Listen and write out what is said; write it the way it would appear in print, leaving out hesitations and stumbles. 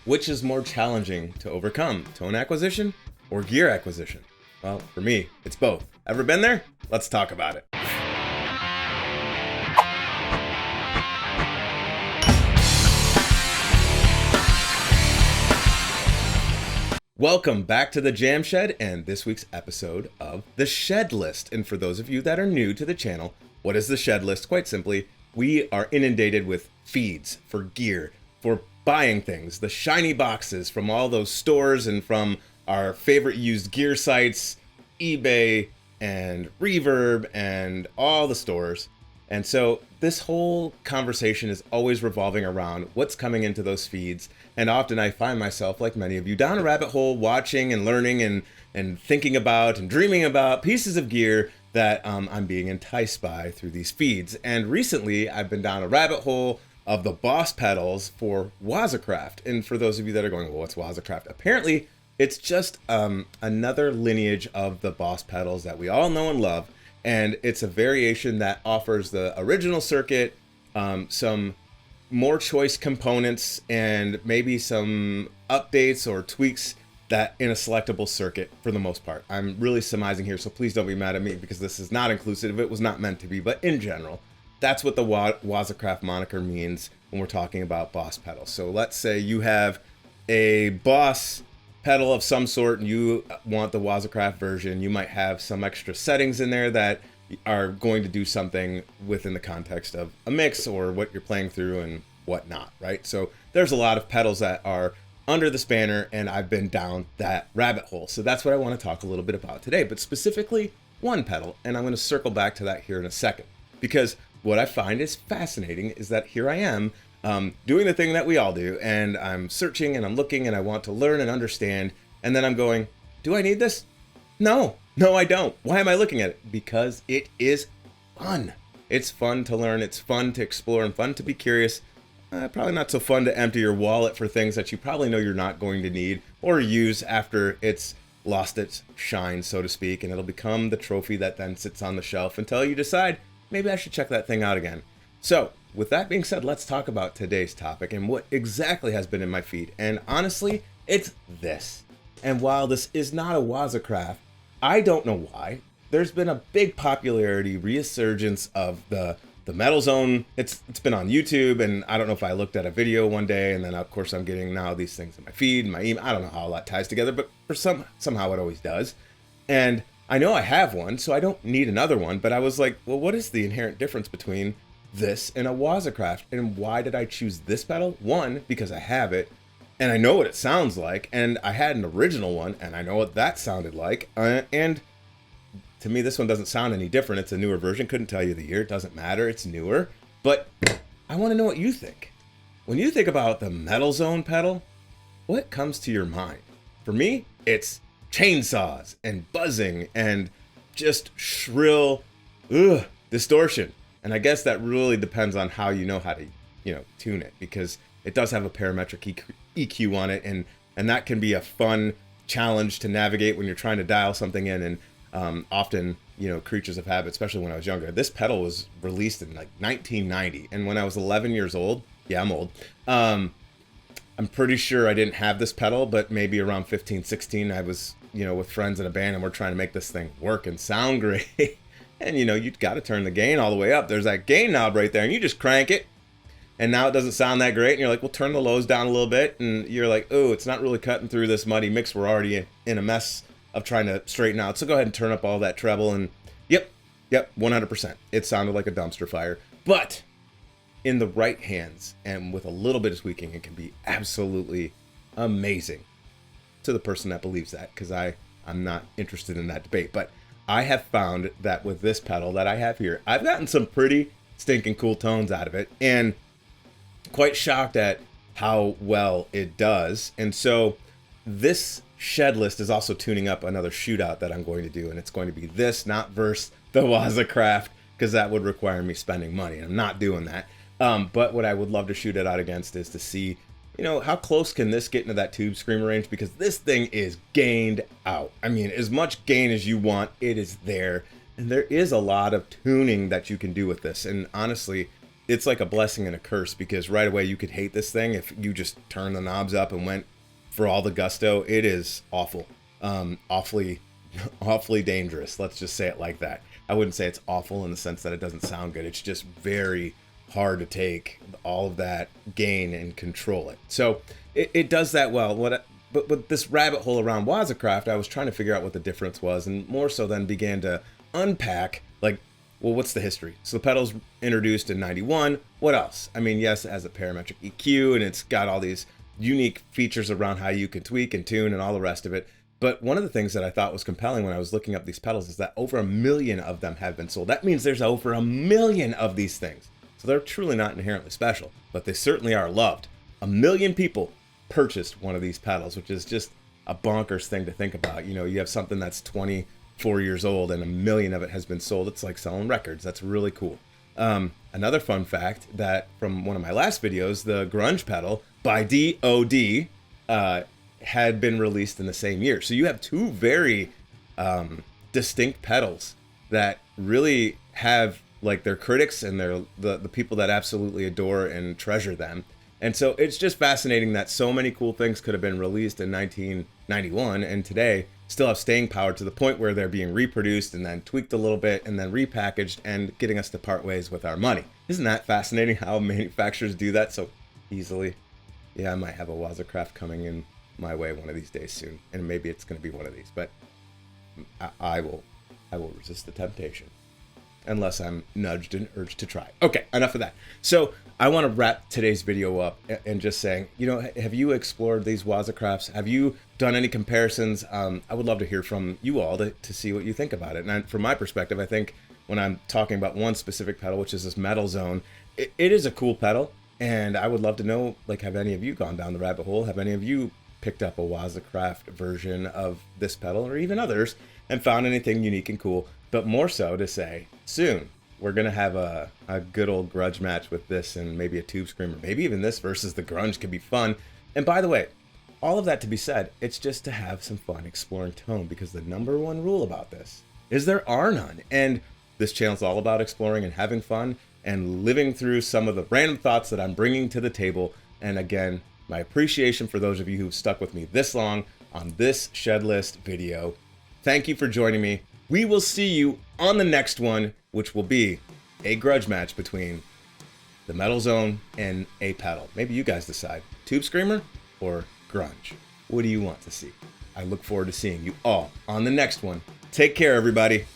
Which is more challenging to overcome, tone acquisition or gear acquisition? Well, for me, it's both. Ever been there? Let's talk about it. Welcome back to the Jam Shed and this week's episode of The Shed List. And for those of you that are new to the channel, what is the Shed List? Quite simply, we are inundated with feeds for gear, for buying things, the shiny boxes from all those stores and from our favorite used gear sites, eBay and Reverb and all the stores. And so this whole conversation is always revolving around what's coming into those feeds. And often I find myself, like many of you, down a rabbit hole watching and learning and thinking about and dreaming about pieces of gear that I'm being enticed by through these feeds. And recently I've been down a rabbit hole of the Boss pedals for WazaCraft. And for those of you that are going, well, what's WazaCraft? Apparently, it's just another lineage of the Boss pedals that we all know and love. And it's a variation that offers the original circuit, some more choice components, and maybe some updates or tweaks that in a selectable circuit for the most part. I'm really surmising here, so please don't be mad at me because this is not inclusive. It was not meant to be, but in general, that's what the WazaCraft moniker means when we're talking about Boss pedals. So let's say you have a Boss pedal of some sort and you want the WazaCraft version. You might have some extra settings in there that are going to do something within the context of a mix or what you're playing through and whatnot, right? So there's a lot of pedals that are under this banner, and I've been down that rabbit hole. So that's what I want to talk a little bit about today, but specifically one pedal, and I'm going to circle back to that here in a second, because what I find is fascinating is that here I am doing the thing that we all do, and I'm searching and I'm looking and I want to learn and understand, and then I'm going, do I need this? No, I don't. Why am I looking at it? Because it is fun. It's fun to learn, it's fun to explore, and fun to be curious. Probably not so fun to empty your wallet for things that you probably know you're not going to need or use after it's lost its shine, so to speak, and it'll become the trophy that then sits on the shelf until you decide, maybe I should check that thing out again. So, with that being said, let's talk about today's topic and what exactly has been in my feed. And honestly, it's this. And while this is not a WazaCraft, I don't know why, there's been a big popularity, resurgence of the Metal Zone. It's been on YouTube, and I don't know if I looked at a video one day, and then of course I'm getting now these things in my feed, my email. I don't know how all that ties together, but for somehow it always does. And I know I have one, so I don't need another one, but I was like, well, what is the inherent difference between this and a WazaCraft, and why did I choose this pedal? One, because I have it, and I know what it sounds like, and I had an original one, and I know what that sounded like, and to me, this one doesn't sound any different. It's a newer version. Couldn't tell you the year. It doesn't matter. It's newer. But I want to know what you think. When you think about the Metal Zone pedal, what comes to your mind? For me, it's chainsaws and buzzing and just shrill distortion. And I guess that really depends on how you know how to, tune it, because it does have a parametric EQ on it, and that can be a fun challenge to navigate when you're trying to dial something in. And often, creatures of habit, especially when I was younger. This pedal was released in like 1990, and when I was 11 years old, yeah, I'm old. I'm pretty sure I didn't have this pedal, but maybe around 15, 16, I was, with friends in a band, and we're trying to make this thing work and sound great. And you've got to turn the gain all the way up. There's that gain knob right there, and you just crank it, and now it doesn't sound that great. And you're like, well, turn the lows down a little bit, and you're like, oh, it's not really cutting through this muddy mix. We're already in a mess of trying to straighten out. So go ahead and turn up all that treble, and yep, 100%. It sounded like a dumpster fire. But in the right hands and with a little bit of tweaking, it can be absolutely amazing to the person that believes that, because I'm not interested in that debate. But I have found that with this pedal that I have here, I've gotten some pretty stinking cool tones out of it, and quite shocked at how well it does. And so this Shed List is also tuning up another shootout that I'm going to do, and it's going to be this, not versus the WazaCraft, because that would require me spending money, and I'm not doing that. But what I would love to shoot it out against is to see, how close can this get into that tube screamer range, because this thing is gained out. I mean, as much gain as you want, it is there, and there is a lot of tuning that you can do with this. And honestly, it's like a blessing and a curse, because right away you could hate this thing if you just turn the knobs up and went for all the gusto. It is awful. Awfully awfully dangerous. Let's just say it like that. I wouldn't say it's awful in the sense that it doesn't sound good. It's just very hard to take all of that gain and control it. So it does that well. But with this rabbit hole around WazaCraft, I was trying to figure out what the difference was, and more so then began to unpack, like, well, what's the history? So the pedal's introduced in 91. What else? I mean, yes, it has a parametric EQ, and it's got all these unique features around how you can tweak and tune and all the rest of it. But one of the things that I thought was compelling when I was looking up these pedals is that over 1 million of them have been sold. That means there's over 1 million of these things. So they're truly not inherently special, but they certainly are loved. 1 million people purchased one of these pedals, which is just a bonkers thing to think about. You know, you have something that's 24 years old and 1 million of it has been sold. It's like selling records. That's really cool. Another fun fact that from one of my last videos, the Grunge pedal by DOD had been released in the same year. So you have two very distinct pedals that really have like their critics and the people that absolutely adore and treasure them. And so it's just fascinating that so many cool things could have been released in 1991 and today still have staying power to the point where they're being reproduced and then tweaked a little bit and then repackaged and getting us to part ways with our money. Isn't that fascinating how manufacturers do that so easily? Yeah, I might have a WazaCraft coming in my way one of these days soon, and maybe it's going to be one of these, but I will resist the temptation unless I'm nudged and urged to try. Okay, enough of that. So I want to wrap today's video up and just saying, you know, have you explored these WazaCrafts? Have you done any comparisons? I would love to hear from you all to see what you think about it. And from my perspective, I think when I'm talking about one specific pedal, which is this Metal Zone, it is a cool pedal, and I would love to know, like, have any of you gone down the rabbit hole? Have any of you picked up a WazaCraft version of this pedal or even others and found anything unique and cool? But more so to say, soon we're going to have a good old grudge match with this and maybe a Tube Screamer. Maybe even this versus the Grunge could be fun. And by the way, all of that to be said, it's just to have some fun exploring tone, because the number one rule about this is there are none. And this channel's all about exploring and having fun and living through some of the random thoughts that I'm bringing to the table. And again, my appreciation for those of you who've stuck with me this long on this Shed List video. Thank you for joining me. We will see you on the next one, which will be a grudge match between the Metal Zone and a pedal. Maybe you guys decide, Tube Screamer or Grunge. What do you want to see? I look forward to seeing you all on the next one. Take care, everybody.